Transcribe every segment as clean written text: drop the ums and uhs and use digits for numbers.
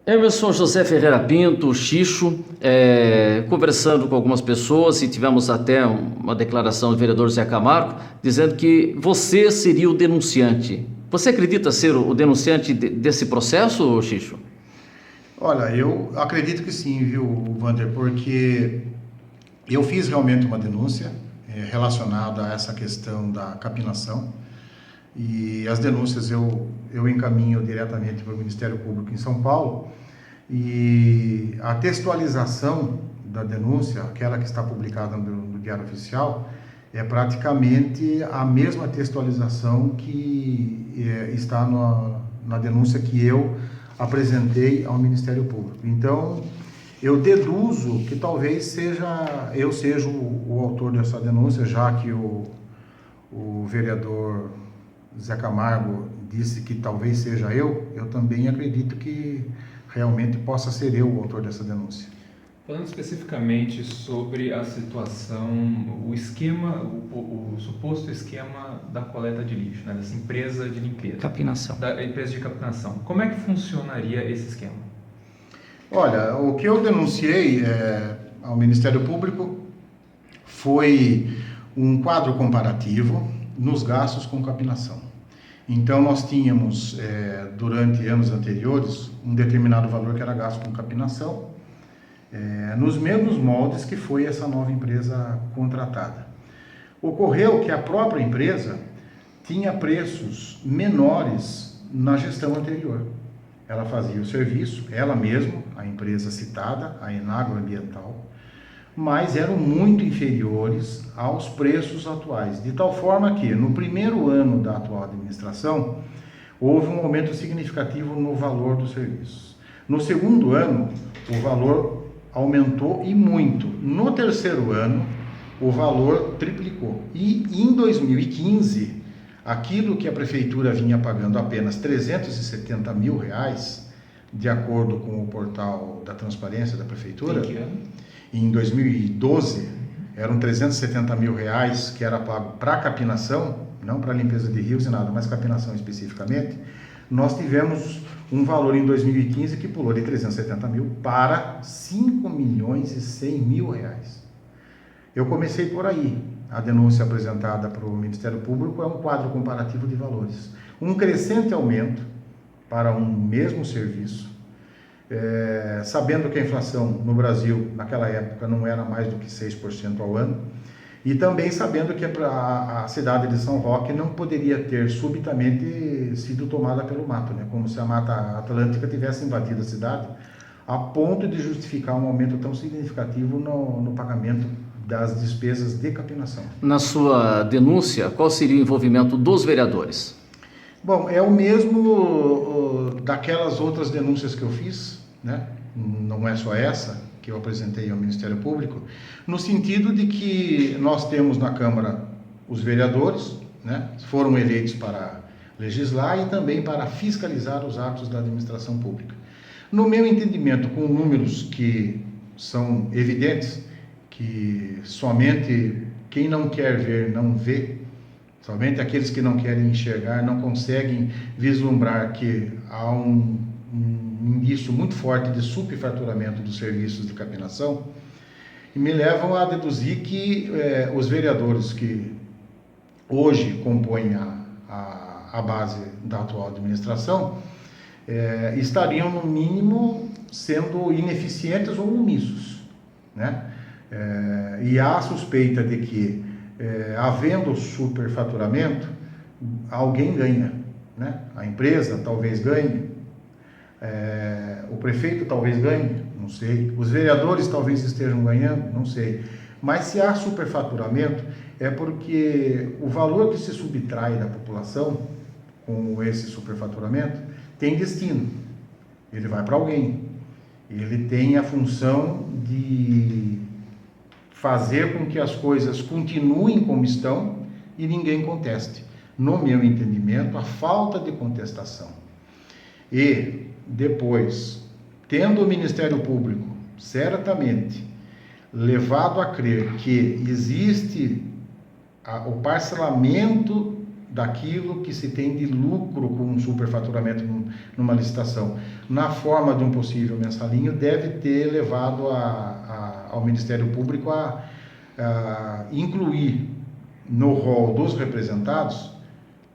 Emerson José Ferreira Pinto, Xixo, conversando com algumas pessoas e tivemos até uma declaração do vereador Zé Camargo dizendo que você seria o denunciante. Você acredita ser o denunciante desse processo, Xixo? Olha, eu acredito que sim, viu, Wander, porque eu fiz realmente uma denúncia relacionada a essa questão da capinação e as denúncias eu encaminho diretamente para o Ministério Público em São Paulo e a textualização da denúncia, aquela que está publicada no Diário Oficial, é praticamente a mesma textualização que está na denúncia que eu apresentei ao Ministério Público. Então, eu deduzo que talvez eu seja o autor dessa denúncia, já que o vereador Zé Camargo disse que talvez seja eu também acredito que realmente possa ser eu o autor dessa denúncia. Falando especificamente sobre a situação, o esquema, o suposto esquema da coleta de lixo, né, dessa empresa de limpeza. Capinação. Da empresa de capinação. Como é que funcionaria esse esquema? Olha, o que eu denunciei ao Ministério Público foi um quadro comparativo nos gastos com capinação. Então, nós tínhamos, durante anos anteriores, um determinado valor que era gasto com capinação, nos mesmos moldes que foi essa nova empresa contratada. Ocorreu que a própria empresa tinha preços menores na gestão anterior. Ela fazia o serviço, ela mesma, a empresa citada, a Enagro Ambiental, mas eram muito inferiores aos preços atuais, de tal forma que, no primeiro ano da atual administração, houve um aumento significativo no valor dos serviços. No segundo ano, o valor aumentou e muito. No terceiro ano, o valor triplicou. E em 2015, aquilo que a prefeitura vinha pagando apenas R$370 mil, de acordo com o portal da transparência da prefeitura, Em que ano? em 2012, eram R$370 mil que era pago para capinação, não para limpeza de rios e nada, mas capinação especificamente. Nós tivemos um valor em 2015 que pulou de 370 mil para 5 milhões e 100 mil reais. Eu comecei por aí. A denúncia apresentada para o Ministério Público é um quadro comparativo de valores. Um crescente aumento para um mesmo serviço, sabendo que a inflação no Brasil, naquela época, não era mais do que 6% ao ano, e também sabendo que a cidade de São Roque não poderia ter subitamente sido tomada pelo mato, né? Como se a Mata Atlântica tivesse invadido a cidade, a ponto de justificar um aumento tão significativo no pagamento das despesas de capinação. Na sua denúncia, qual seria o envolvimento dos vereadores? Bom, é o mesmo daquelas outras denúncias que eu fiz, né? Não é só essa que eu apresentei ao Ministério Público, no sentido de que nós temos na Câmara os vereadores, né? Foram eleitos para legislar e também para fiscalizar os atos da administração pública. No meu entendimento, com números que são evidentes, que somente quem não quer ver não vê, somente aqueles que não querem enxergar não conseguem vislumbrar que há um indício muito forte de superfaturamento dos serviços de capinação, e me levam a deduzir que os vereadores que hoje compõem a base da atual administração estariam, no mínimo, sendo ineficientes ou omissos, né? E há a suspeita de que, havendo superfaturamento, alguém ganha, né? A empresa talvez ganhe, o prefeito talvez ganhe, não sei, os vereadores talvez estejam ganhando, não sei, mas se há superfaturamento é porque o valor que se subtrai da população com esse superfaturamento tem destino, ele vai para alguém, ele tem a função de fazer com que as coisas continuem como estão e ninguém conteste. No meu entendimento, a falta de contestação e depois, tendo o Ministério Público certamente levado a crer que existe o parcelamento daquilo que se tem de lucro com um superfaturamento numa licitação, na forma de um possível mensalinho, deve ter levado ao Ministério Público a incluir no rol dos representados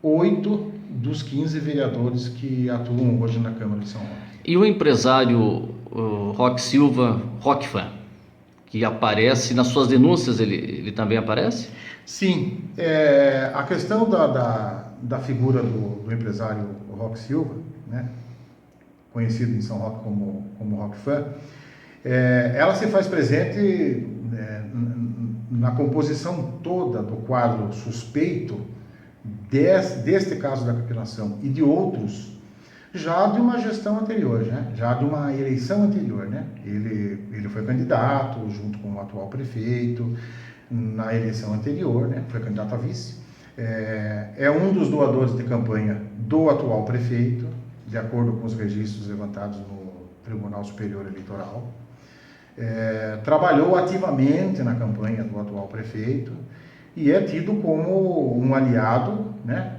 8 dos 15 vereadores que atuam hoje na Câmara de São Roque. E o empresário Roque Silva, Roquefan, que aparece nas suas denúncias, ele também aparece? Sim, a questão da figura do empresário Roque Silva, né, conhecido em São Roque como Roquefan, ela se faz presente na composição toda do quadro suspeito deste caso da capinação e de outros, já de uma gestão anterior, né? Já de uma eleição anterior, né? Ele foi candidato junto com o atual prefeito na eleição anterior, né? Foi candidato a vice. É um dos doadores de campanha do atual prefeito, de acordo com os registros levantados no Tribunal Superior Eleitoral. Trabalhou ativamente na campanha do atual prefeito e é tido como um aliado, né?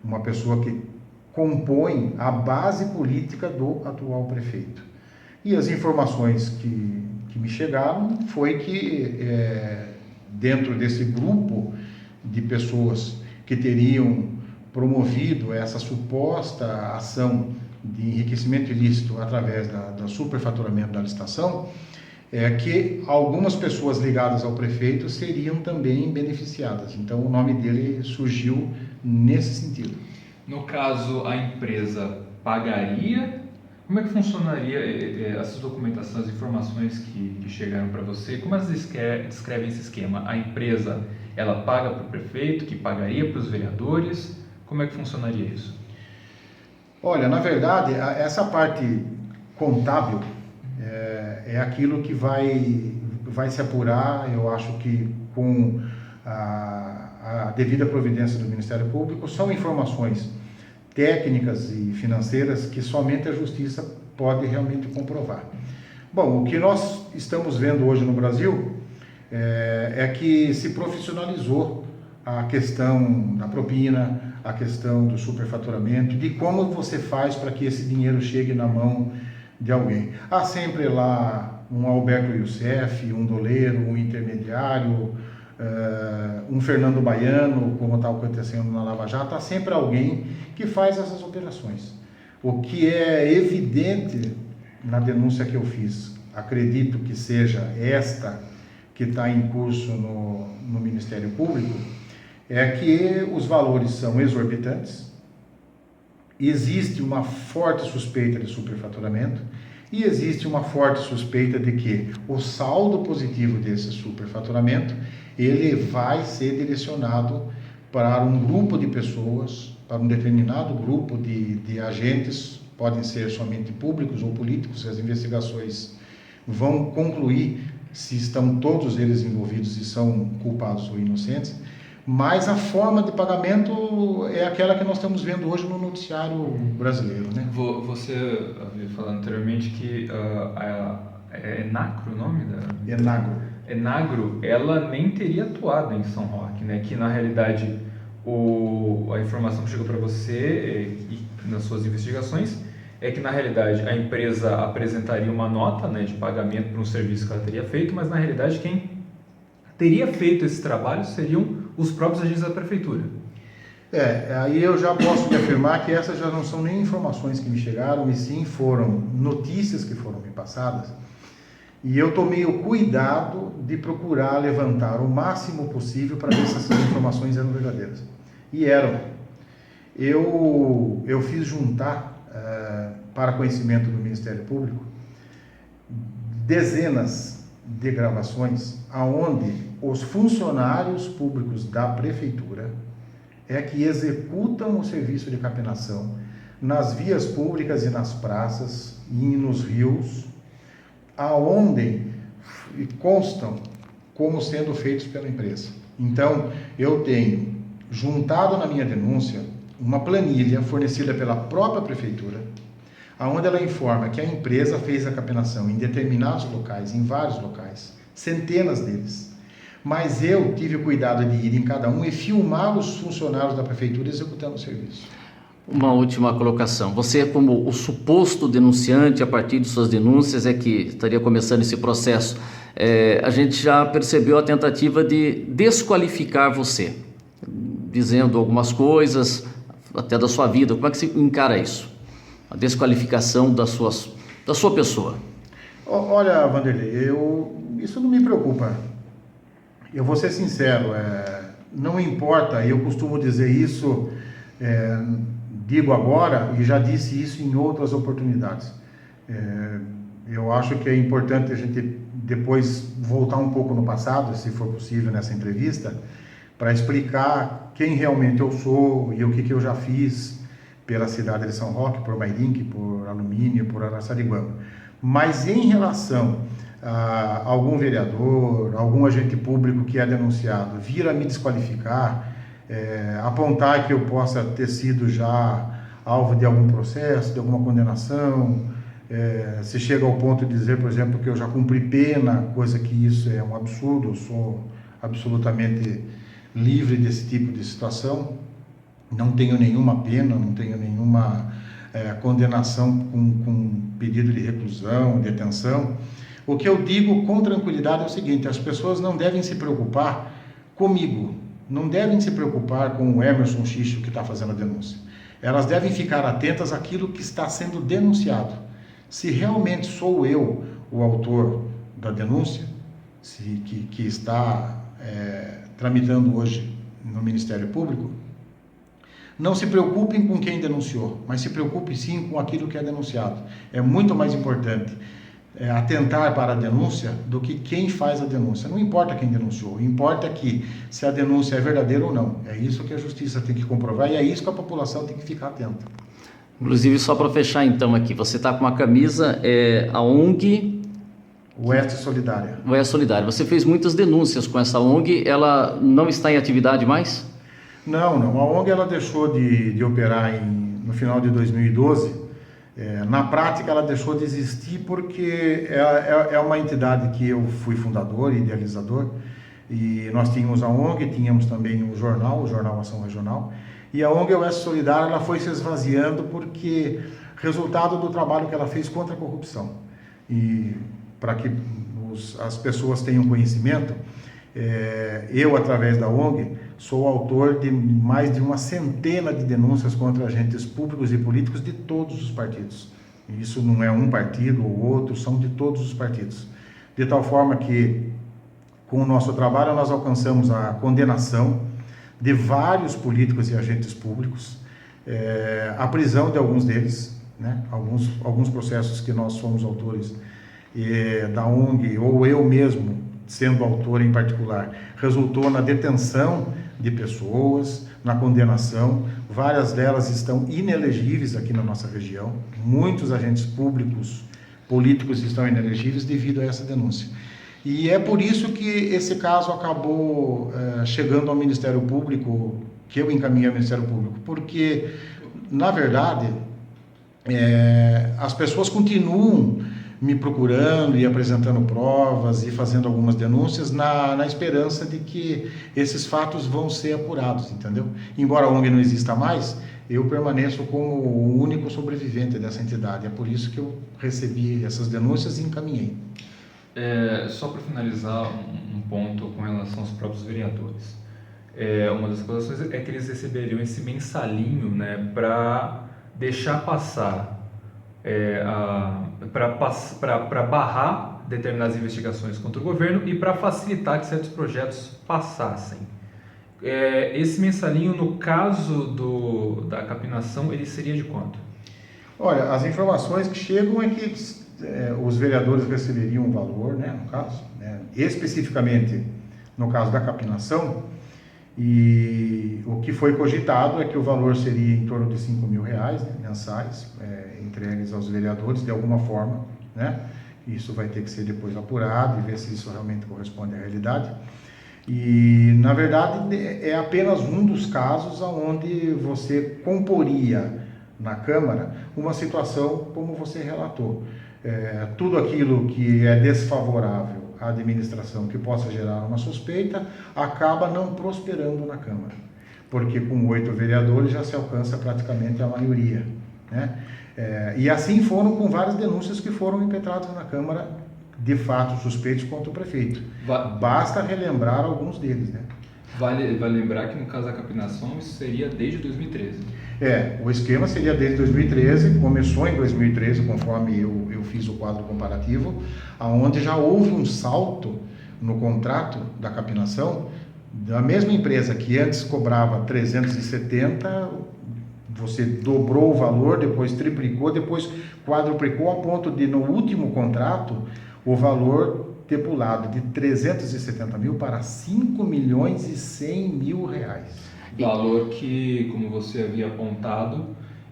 Uma pessoa que compõe a base política do atual prefeito. E as informações que me chegaram foi que dentro desse grupo de pessoas que teriam promovido essa suposta ação de enriquecimento ilícito através do superfaturamento da licitação, que algumas pessoas ligadas ao prefeito seriam também beneficiadas. Então o nome dele surgiu nesse sentido. No caso, a empresa pagaria? Como é que funcionaria essas documentações, as informações que chegaram para você? Como elas descrevem esse esquema? A empresa, ela paga para o prefeito, que pagaria para os vereadores? Como é que funcionaria isso? Olha, na verdade, essa parte contábil é aquilo que vai se apurar, eu acho que com a devida providência do Ministério Público. São informações técnicas e financeiras que somente a Justiça pode realmente comprovar. Bom, o que nós estamos vendo hoje no Brasil é que se profissionalizou a questão da propina, a questão do superfaturamento, de como você faz para que esse dinheiro chegue na mão de alguém. Há sempre lá um Alberto Youssef, um doleiro, um intermediário, um Fernando Baiano, como está acontecendo na Lava Jato. Há sempre alguém que faz essas operações. O que é evidente na denúncia que eu fiz, acredito que seja esta que está em curso no Ministério Público, é que os valores são exorbitantes, existe uma forte suspeita de superfaturamento e existe uma forte suspeita de que o saldo positivo desse superfaturamento ele vai ser direcionado para um grupo de pessoas, para um determinado grupo de agentes, podem ser somente públicos ou políticos. As investigações vão concluir se estão todos eles envolvidos e são culpados ou inocentes, mas a forma de pagamento é aquela que nós estamos vendo hoje no noticiário brasileiro, né? Você havia falado anteriormente que é Enagro o nome da... Enagro, ela nem teria atuado em São Roque, né? Que na realidade a informação que chegou para você e nas suas investigações é que na realidade a empresa apresentaria uma nota, né, de pagamento para um serviço que ela teria feito, mas na realidade quem teria feito esse trabalho seriam os próprios agentes da prefeitura. Aí eu já posso me afirmar que essas já não são nem informações que me chegaram, e sim foram notícias que foram me passadas, e eu tomei o cuidado de procurar levantar o máximo possível para ver se essas informações eram verdadeiras. E eram. Eu fiz juntar para conhecimento do Ministério Público dezenas de gravações aonde os funcionários públicos da prefeitura é que executam o serviço de capenação nas vias públicas e nas praças e nos rios, aonde constam como sendo feitos pela empresa. Então, eu tenho juntado na minha denúncia uma planilha fornecida pela própria prefeitura, aonde ela informa que a empresa fez a capenação em determinados locais, em vários locais, centenas deles, mas eu tive o cuidado de ir em cada um e filmar os funcionários da prefeitura executando o serviço. Uma última colocação. Você, como o suposto denunciante, a partir de suas denúncias, é que estaria começando esse processo. A gente já percebeu a tentativa de desqualificar você, dizendo algumas coisas, até da sua vida. Como é que você encara isso? A desqualificação da sua pessoa. Olha, Vanderlei, isso não me preocupa. Eu vou ser sincero, não importa, eu costumo dizer isso, digo agora e já disse isso em outras oportunidades. Eu acho que é importante a gente depois voltar um pouco no passado, se for possível nessa entrevista, para explicar quem realmente eu sou e o que eu já fiz pela cidade de São Roque, por Mairinque, por Alumínio, por Araçariguama. Mas em relação a algum vereador, algum agente público que é denunciado vir a me desqualificar, apontar que eu possa ter sido já alvo de algum processo, de alguma condenação, se chega ao ponto de dizer, por exemplo, que eu já cumpri pena, coisa que isso é um absurdo, eu sou absolutamente livre desse tipo de situação, não tenho nenhuma pena, não tenho nenhuma condenação com pedido de reclusão, detenção. O que eu digo com tranquilidade é o seguinte: as pessoas não devem se preocupar comigo, não devem se preocupar com o Emerson Xixo que está fazendo a denúncia. Elas devem ficar atentas àquilo que está sendo denunciado. Se realmente sou eu o autor da denúncia, que está tramitando hoje no Ministério Público, não se preocupem com quem denunciou, mas se preocupe sim com aquilo que é denunciado. É muito mais importante atentar para a denúncia do que quem faz a denúncia. Não importa quem denunciou, importa que se a denúncia é verdadeira ou não. É isso que a justiça tem que comprovar e é isso que a população tem que ficar atenta. Inclusive, só para fechar então aqui, você está com uma camisa, a ONG... Oeste Solidária. Oeste Solidária. Você fez muitas denúncias com essa ONG, ela não está em atividade mais? Não. A ONG ela deixou de operar no final de 2012. Na prática, ela deixou de existir porque é uma entidade que eu fui fundador e idealizador. E nós tínhamos a ONG, tínhamos também o Jornal Ação Regional. E a ONG Oeste Solidária ela foi se esvaziando porque resultado do trabalho que ela fez contra a corrupção. E para que as pessoas tenham conhecimento, eu, através da ONG, sou autor de mais de uma centena de denúncias contra agentes públicos e políticos de todos os partidos. E isso não é um partido ou outro, são de todos os partidos. De tal forma que, com o nosso trabalho, nós alcançamos a condenação de vários políticos e agentes públicos, a prisão de alguns deles, né? Alguns processos que nós fomos autores da ONG, ou eu mesmo, sendo autor em particular, resultou na detenção de pessoas, na condenação. Várias delas estão inelegíveis aqui na nossa região. Muitos agentes públicos, políticos estão inelegíveis devido a essa denúncia. E é por isso que esse caso acabou chegando ao Ministério Público, que eu encaminhei ao Ministério Público, porque, na verdade, as pessoas continuam me procurando e apresentando provas e fazendo algumas denúncias na esperança de que esses fatos vão ser apurados, entendeu? Embora a ONG não exista mais, eu permaneço como o único sobrevivente dessa entidade. É por isso que eu recebi essas denúncias e encaminhei. Só para finalizar um ponto com relação aos próprios vereadores. Uma das coisas é que eles receberiam esse mensalinho, né, para deixar passar para barrar determinadas investigações contra o governo e para facilitar que certos projetos passassem. Esse mensalinho, no caso da capinação, ele seria de quanto? Olha, as informações que chegam é que os vereadores receberiam um valor, né, no caso, especificamente no caso da capinação, e o que foi cogitado é que o valor seria em torno de R$5.000, né, mensais, entregues aos vereadores de alguma forma, né? Isso vai ter que ser depois apurado e ver se isso realmente corresponde à realidade. E, na verdade, é apenas um dos casos onde você comporia na Câmara uma situação como você relatou. Tudo aquilo que é desfavorável a administração que possa gerar uma suspeita, acaba não prosperando na Câmara, porque com 8 vereadores já se alcança praticamente a maioria, né? E assim foram com várias denúncias que foram impetradas na Câmara, de fato suspeitos contra o prefeito. Basta relembrar alguns deles, né? Vale lembrar que no caso da capinação isso seria desde 2013. O esquema seria desde 2013, começou em 2013, conforme eu fiz o quadro comparativo, onde já houve um salto no contrato da capinação, da mesma empresa que antes cobrava 370, você dobrou o valor, depois triplicou, depois quadruplicou, a ponto de no último contrato o valor ter pulado de 370 mil para 5 milhões e 100 mil reais. Valor que, como você havia apontado,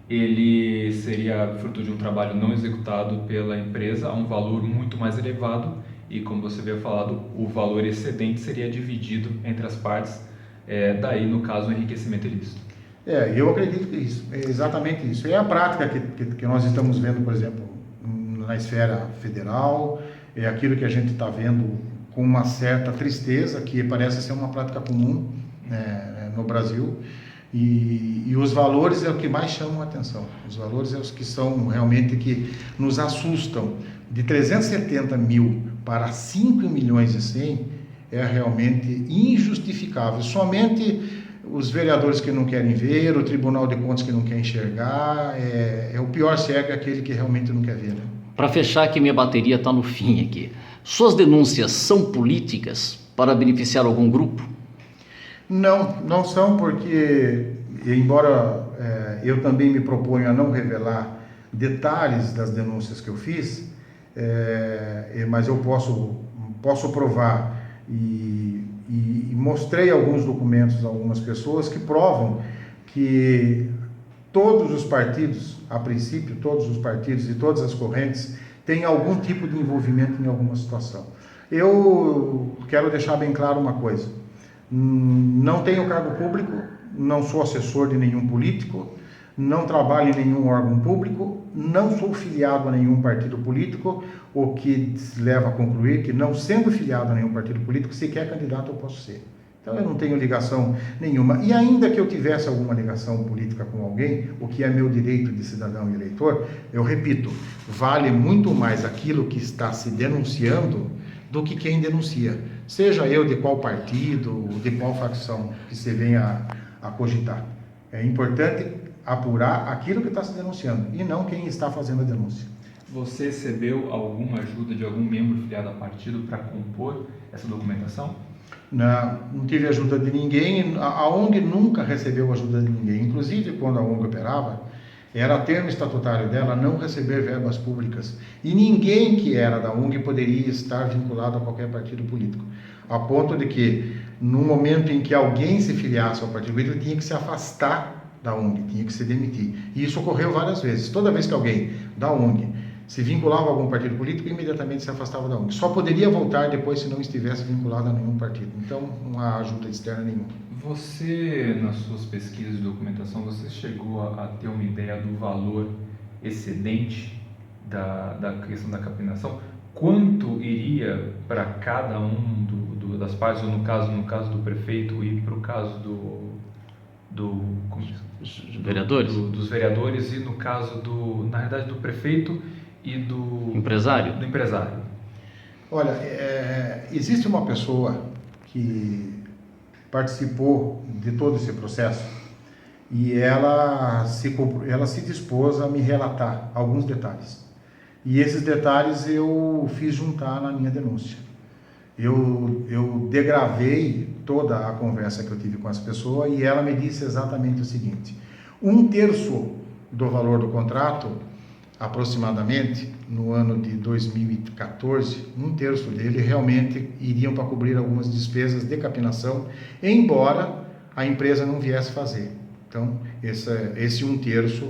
ele seria fruto de um trabalho não executado pela empresa a um valor muito mais elevado e, como você havia falado, o valor excedente seria dividido entre as partes, daí, no caso, o enriquecimento ilícito. Eu acredito que isso, é exatamente isso. É a prática que nós estamos vendo, por exemplo, na esfera federal, é aquilo que a gente está vendo com uma certa tristeza, que parece ser uma prática comum, né, no Brasil, e os valores é o que mais chamam a atenção. Os valores é os que são realmente que nos assustam. De 370 mil para 5 milhões e 100 é realmente injustificável. Somente os vereadores que não querem ver, o Tribunal de Contas que não quer enxergar, o pior cego é aquele que realmente não quer ver, né? Para fechar, que minha bateria está no fim aqui. Suas denúncias são políticas para beneficiar algum grupo? Não são, porque, embora eu também me proponho a não revelar detalhes das denúncias que eu fiz, mas eu posso provar e mostrei alguns documentos a algumas pessoas que provam que todos os partidos, a princípio, todos os partidos e todas as correntes têm algum tipo de envolvimento em alguma situação. Eu quero deixar bem claro uma coisa: não tenho cargo público, não sou assessor de nenhum político, não trabalho em nenhum órgão público, não sou filiado a nenhum partido político, o que leva a concluir que, não sendo filiado a nenhum partido político, sequer candidato eu posso ser. Então eu não tenho ligação nenhuma. E ainda que eu tivesse alguma ligação política com alguém, o que é meu direito de cidadão e eleitor, eu repito, vale muito mais aquilo que está se denunciando do que quem denuncia. Seja eu de qual partido, de qual facção que você venha a cogitar. É importante apurar aquilo que está se denunciando e não quem está fazendo a denúncia. Você recebeu alguma ajuda de algum membro filiado a partido para compor essa documentação? Não tive ajuda de ninguém. A ONG nunca recebeu ajuda de ninguém. Inclusive, quando a ONG operava, era termo estatutário dela não receber verbas públicas. E ninguém que era da ONG poderia estar vinculado a qualquer partido político. A ponto de que, no momento em que alguém se filiasse ao partido político, tinha que se afastar da ONG, tinha que se demitir. E isso ocorreu várias vezes. Toda vez que alguém da ONG se vinculava a algum partido político, imediatamente se afastava da ONG. Só poderia voltar depois se não estivesse vinculado a nenhum partido. Então, não há ajuda externa nenhuma. Você, nas suas pesquisas de documentação, você chegou a ter uma ideia do valor excedente da questão da capinação? Quanto iria para cada das partes, ou no caso do prefeito e para o caso vereadores? Dos vereadores e no caso na realidade, do prefeito e do empresário? Do empresário. Olha, existe uma pessoa que participou de todo esse processo e ela se dispôs a me relatar alguns detalhes. E esses detalhes eu fiz juntar na minha denúncia. Eu degravei toda a conversa que eu tive com essa pessoa e ela me disse exatamente o seguinte: 1/3 do valor do contrato, aproximadamente, no ano de 2014, 1/3 dele realmente iriam para cobrir algumas despesas de capinação, embora a empresa não viesse fazer. Então, esse 1/3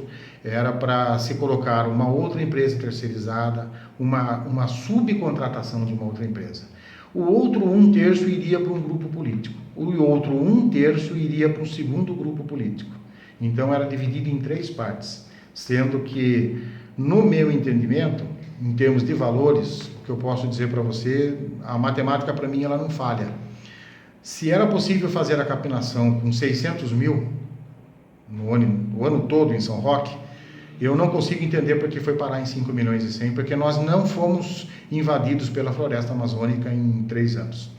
era para se colocar uma outra empresa terceirizada, uma subcontratação de uma outra empresa. O outro 1/3 iria para um grupo político. O outro 1/3 iria para um segundo grupo político. Então, era dividido em 3 partes, sendo que, no meu entendimento, em termos de valores, o que eu posso dizer para você, a matemática para mim ela não falha. Se era possível fazer a capinação com 600 mil o ano todo em São Roque, eu não consigo entender porque foi parar em 5 milhões e 100, porque nós não fomos invadidos pela floresta amazônica em 3 anos.